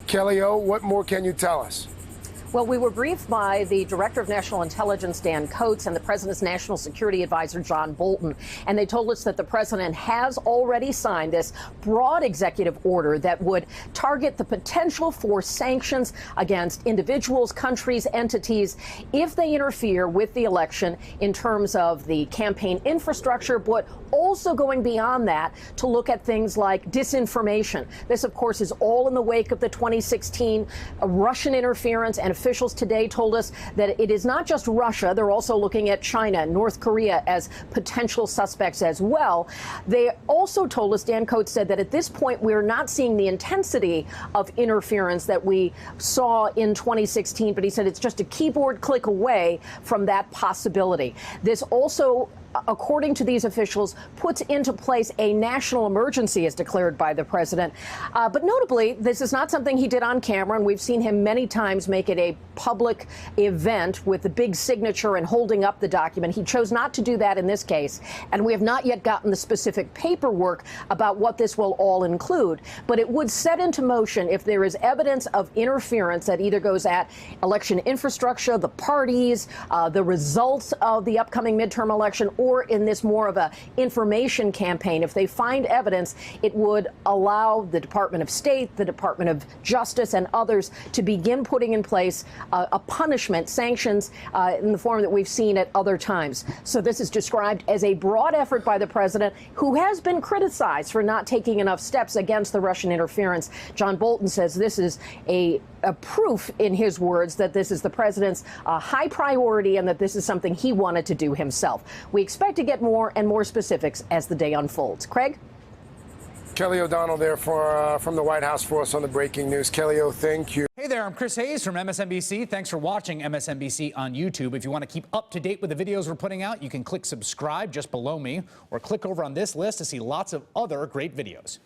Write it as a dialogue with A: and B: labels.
A: Kelly O, what more can you tell us?
B: Well, we were briefed by the Director of National Intelligence, Dan Coats, and the President's National Security Advisor, John Bolton. And they told us that the President has already signed this broad executive order that would target the potential for sanctions against individuals, countries, entities, if they interfere with the election in terms of the campaign infrastructure, but also going beyond that to look at things like disinformation. This, of course, is all in the wake of the 2016 Russian interference, and officials today told us that it is not just Russia. They're also looking at China and North Korea as potential suspects as well. They also told us, Dan Coats said, that at this point we're not seeing the intensity of interference that we saw in 2016, but he said it's just a keyboard click away from that possibility. This also, according to these officials, puts into place a national emergency as declared by the president. But notably, this is not something he did on camera, and we've seen him many times make it a public event with the big signature and holding up the document. He chose not to do that in this case, and we have not yet gotten the specific paperwork about what this will all include. But it would set into motion if there is evidence of interference that either goes at election infrastructure, the parties, the results of the upcoming midterm election, or in this more of a information campaign. If they find evidence, it would allow the Department of State, the Department of Justice, and others to begin putting in place a punishment, sanctions in the form that we've seen at other times. So this is described as a broad effort by the president, who has been criticized for not taking enough steps against the Russian interference. John Bolton says this is a proof, in his words, that this is the president's high priority and that this is something he wanted to do himself. We expect to get more and more specifics as the day unfolds. Craig?
A: Kelly O'Donnell there from the White House for us on the breaking news. Kelly O, thank you.
C: Hey there, I'm Chris Hayes from MSNBC. Thanks for watching MSNBC on YouTube. If you want to keep up to date with the videos we're putting out, you can click subscribe just below me, or click over on this list to see lots of other great videos.